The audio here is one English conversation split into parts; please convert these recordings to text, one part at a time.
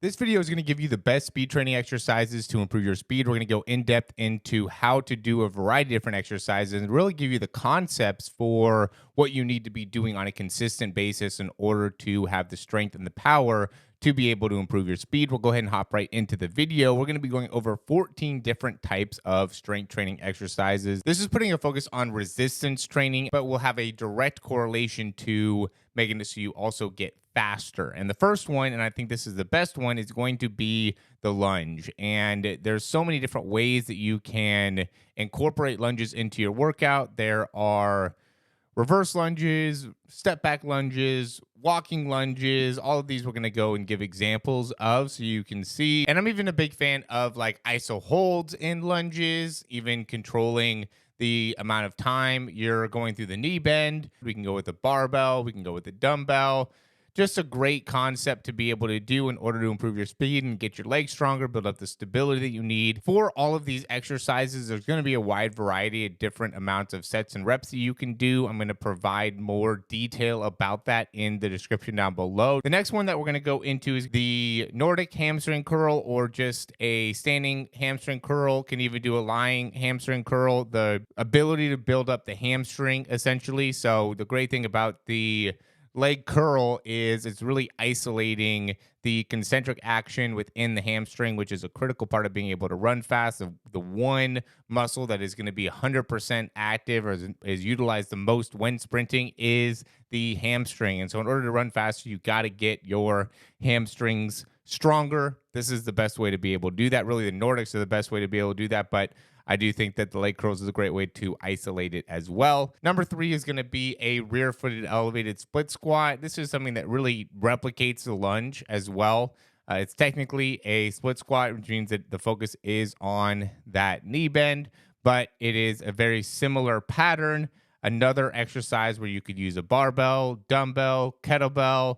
This video is going to give you the best speed training exercises to improve your speed. We're going to go in depth into how to do a variety of different exercises and really give you the concepts for what you need to be doing on a consistent basis in order to have the strength and the power to be able to improve your speed. We'll go ahead and hop right into the video. We're going to be going over 14 different types of strength training exercises. This is putting a focus on resistance training, but will have a direct correlation to making it so you also get faster. And the first one, and I think this is the best one, is going to be the lunge. And there's so many different ways that you can incorporate lunges into your workout. There are reverse lunges, step back lunges, walking lunges. All of these we're going to go and give examples of so you can see. And I'm even a big fan of like iso holds in lunges, even controlling the amount of time you're going through the knee bend. We can go with a barbell, we can go with a dumbbell. Just a great concept to be able to do in order to improve your speed and get your legs stronger, build up the stability that you need. For all of these exercises, there's going to be a wide variety of different amounts of sets and reps that you can do. I'm going to provide more detail about that in the description down below. The next one that we're going to go into is the Nordic hamstring curl, or just a standing hamstring curl. Can even do a lying hamstring curl. The ability to build up the hamstring, essentially. So the great thing about the leg curl is it's really isolating the concentric action within the hamstring, which is a critical part of being able to run fast. The one muscle that is going to be 100% active or is utilized the most when sprinting is the hamstring. And so in order to run faster, you got to get your hamstrings stronger. This is the best way to be able to do that. Really, the Nordics are the best way to be able to do that, but I do think that the leg curls is a great way to isolate it as well. Number 3 is going to be a rear-footed elevated split squat. This is something that really replicates the lunge as well. It's technically a split squat, which means that the focus is on that knee bend, but it is a very similar pattern. Another exercise where you could use a barbell, dumbbell, kettlebell.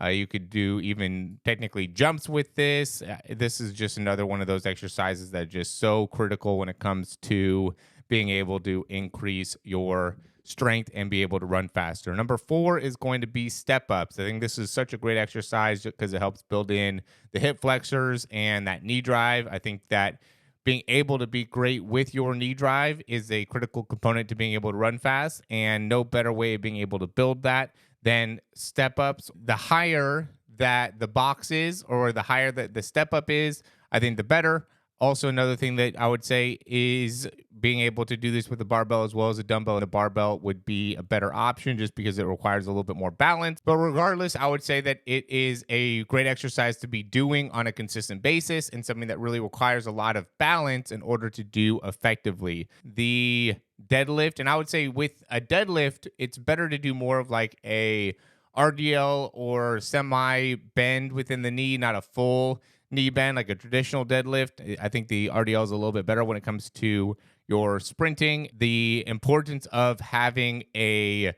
You could do even technically jumps with this. This is just another one of those exercises that are just so critical when it comes to being able to increase your strength and be able to run faster. Number 4 is going to be step ups. I think this is such a great exercise because it helps build in the hip flexors and that knee drive. I think that being able to be great with your knee drive is a critical component to being able to run fast, and no better way of being able to build that than step ups. The higher that the box is, or the higher that the step up is, I think the better. Also, another thing that I would say is being able to do this with a barbell as well as a dumbbell. And a barbell would be a better option just because it requires a little bit more balance. But regardless, I would say that it is a great exercise to be doing on a consistent basis and something that really requires a lot of balance in order to do effectively. The deadlift, and I would say with a deadlift, it's better to do more of like a RDL or semi bend within the knee, not a full knee bend like a traditional deadlift. I think the RDL is a little bit better when it comes to your sprinting. The importance of having a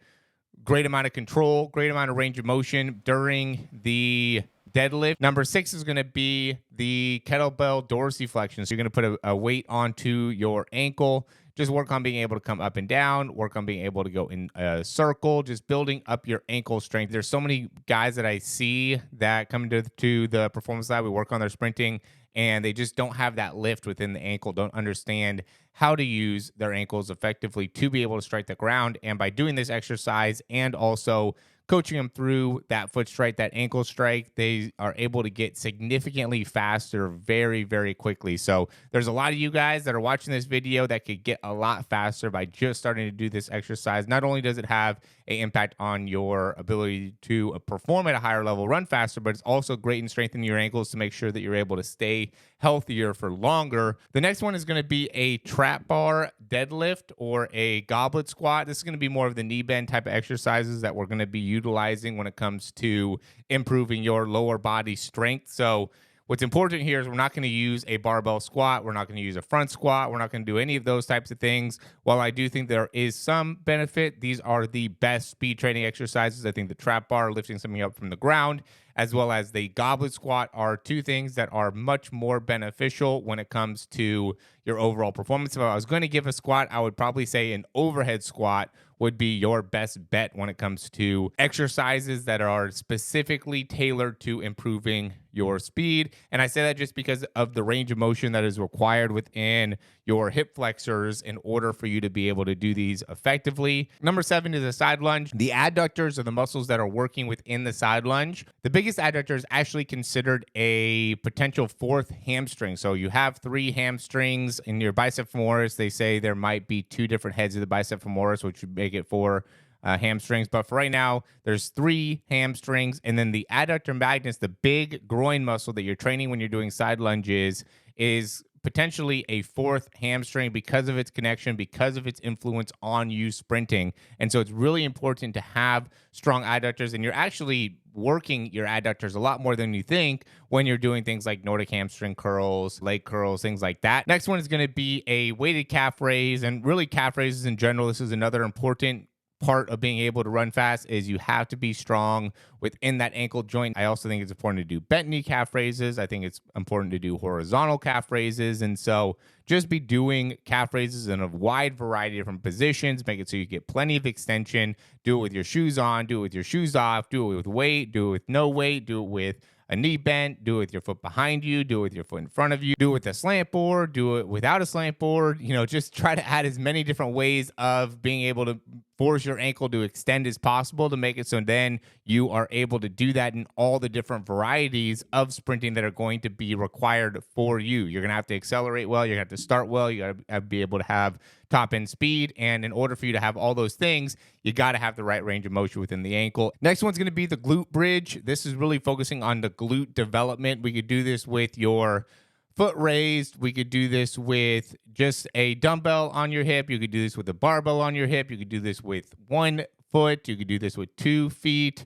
great amount of control, great amount of range of motion during the deadlift. Number 6 is going to be the kettlebell dorsiflexion. So you're going to put a weight onto your ankle. Just work on being able to come up and down, work on being able to go in a circle, just building up your ankle strength. There's so many guys that I see that come to the performance lab. We work on their sprinting, and they just don't have that lift within the ankle, don't understand how to use their ankles effectively to be able to strike the ground. And by doing this exercise and also coaching them through that foot strike, that ankle strike, they are able to get significantly faster very, very quickly. So there's a lot of you guys that are watching this video that could get a lot faster by just starting to do this exercise. Not only does it have an impact on your ability to perform at a higher level, run faster, but it's also great in strengthening your ankles to make sure that you're able to stay healthier for longer. The next one is going to be a trap bar deadlift or a goblet squat. This is going to be more of the knee bend type of exercises that we're going to be utilizing when it comes to improving your lower body strength. So what's important here is we're not going to use a barbell squat. We're not going to use a front squat. We're not going to do any of those types of things. While I do think there is some benefit, these are the best speed training exercises. I think the trap bar, lifting something up from the ground, as well as the goblet squat are two things that are much more beneficial when it comes to your overall performance. If I was going to give a squat, I would probably say an overhead squat would be your best bet when it comes to exercises that are specifically tailored to improving your speed. And I say that just because of the range of motion that is required within your hip flexors in order for you to be able to do these effectively. Number 7 is a side lunge. The adductors are the muscles that are working within the side lunge. The biggest adductor is actually considered a potential 4th hamstring. So you have 3 hamstrings in your bicep femoris. They say there might be 2 different heads of the bicep femoris, which would make it 4 hamstrings. But for right now, there's 3 hamstrings. And then the adductor magnus, the big groin muscle that you're training when you're doing side lunges, is potentially a 4th hamstring because of its connection, because of its influence on you sprinting. And so it's really important to have strong adductors, and you're actually working your adductors a lot more than you think when you're doing things like Nordic hamstring curls, leg curls, things like that. Next one is going to be a weighted calf raise, and really calf raises in general. This is another important part of being able to run fast, is you have to be strong within that ankle joint. I also think it's important to do bent knee calf raises. I think it's important to do horizontal calf raises. And so just be doing calf raises in a wide variety of different positions. Make it so you get plenty of extension. Do it with your shoes on, do it with your shoes off, do it with weight, do it with no weight, do it with a knee bent, do it with your foot behind you, do it with your foot in front of you, do it with a slant board, do it without a slant board. Just try to add as many different ways of being able to force your ankle to extend as possible to make it so then you are able to do that in all the different varieties of sprinting that are going to be required for you. You're going to have to accelerate well, you're going to have to start well, you got to be able to have top end speed. And in order for you to have all those things, you got to have the right range of motion within the ankle. Next one's going to be the glute bridge. This is really focusing on the glute development. We could do this with your foot raised. We could do this with just a dumbbell on your hip. You could do this with a barbell on your hip. You could do this with 1 foot. You could do this with 2 feet.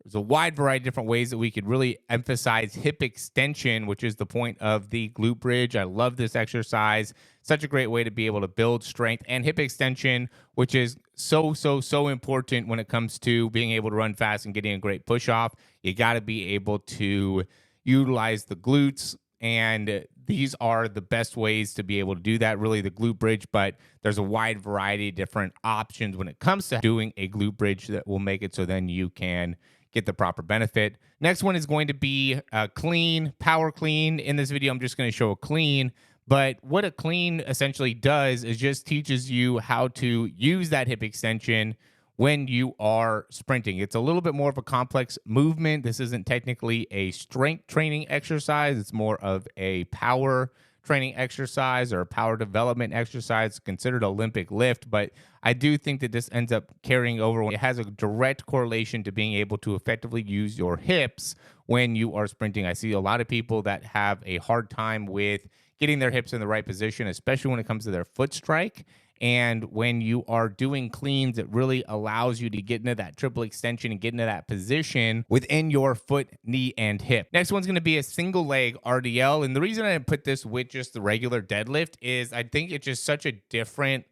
There's a wide variety of different ways that we could really emphasize hip extension, which is the point of the glute bridge. I love this exercise. Such a great way to be able to build strength and hip extension, which is so important when it comes to being able to run fast and getting a great push off. You got to be able to utilize the glutes, and these are the best ways to be able to do that, really the glute bridge. But there's a wide variety of different options when it comes to doing a glute bridge that will make it so then you can get the proper benefit. Next one is going to be a clean, power clean. In this video, I'm just going to show a clean. But what a clean essentially does is just teaches you how to use that hip extension when you are sprinting. It's a little bit more of a complex movement. This isn't technically a strength training exercise. It's more of a power training exercise or a power development exercise, considered Olympic lift. But I do think that this ends up carrying over. It has a direct correlation to being able to effectively use your hips when you are sprinting. I see a lot of people that have a hard time with getting their hips in the right position, especially when it comes to their foot strike. And when you are doing cleans, it really allows you to get into that triple extension and get into that position within your foot, knee, and hip. Next one's going to be a single leg RDL. And the reason I didn't put this with just the regular deadlift is I think it's just such a different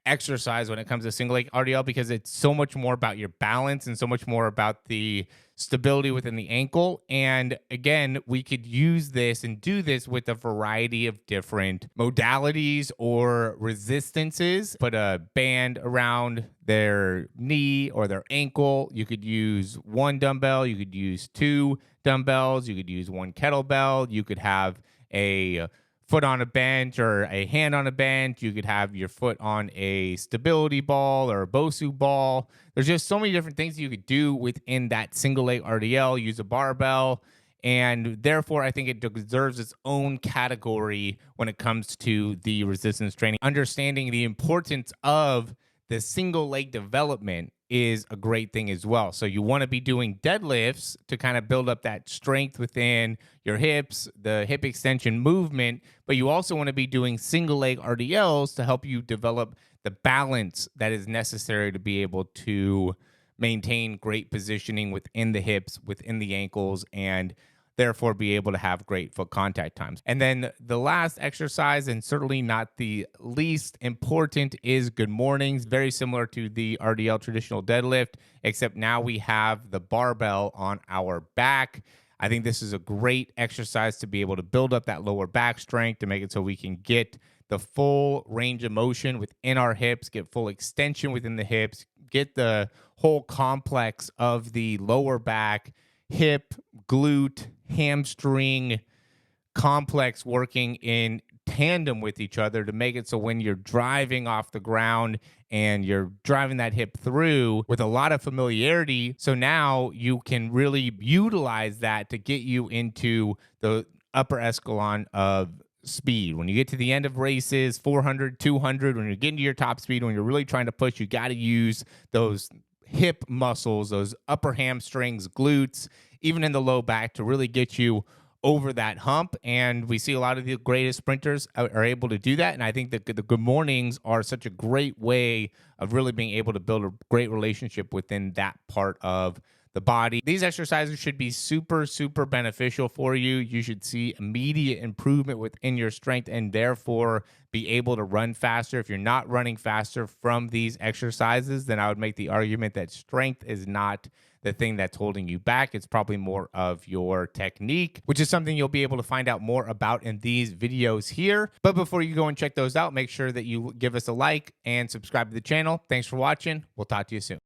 exercise when it comes to single leg RDL, because it's so much more about your balance and so much more about the stability within the ankle. And again, we could use this and do this with a variety of different modalities or resistances. Put a band around their knee or their ankle. You could use 1 dumbbell, you could use 2 dumbbells, you could use 1 kettlebell, you could have a foot on a bench or a hand on a bench. You could have your foot on a stability ball or a BOSU ball. There's just so many different things you could do within that single leg RDL. Use a barbell. And therefore, I think it deserves its own category when it comes to the resistance training. Understanding the importance of the single leg development is a great thing as well. So you want to be doing deadlifts to kind of build up that strength within your hips, the hip extension movement, but you also want to be doing single leg RDLs to help you develop the balance that is necessary to be able to maintain great positioning within the hips, within the ankles, and therefore be able to have great foot contact times. And then the last exercise, and certainly not the least important, is good mornings. Very similar to the RDL traditional deadlift, except now we have the barbell on our back. I think this is a great exercise to be able to build up that lower back strength, to make it so we can get the full range of motion within our hips, get full extension within the hips, get the whole complex of the lower back, hip, glute, hamstring complex working in tandem with each other, to make it so when you're driving off the ground and you're driving that hip through with a lot of familiarity, so now you can really utilize that to get you into the upper echelon of speed. When you get to the end of races, 400, 200, when you're getting to your top speed, when you're really trying to push, you got to use those hip muscles, those upper hamstrings, glutes, even in the low back, to really get you over that hump. And we see a lot of the greatest sprinters are able to do that. And I think that the good mornings are such a great way of really being able to build a great relationship within that part of the body. These exercises should be super, super beneficial for you. You should see immediate improvement within your strength and therefore be able to run faster. If you're not running faster from these exercises, then I would make the argument that strength is not the thing that's holding you back. It's probably more of your technique, which is something you'll be able to find out more about in these videos here. But before you go and check those out, make sure that you give us a like and subscribe to the channel. Thanks for watching. We'll talk to you soon.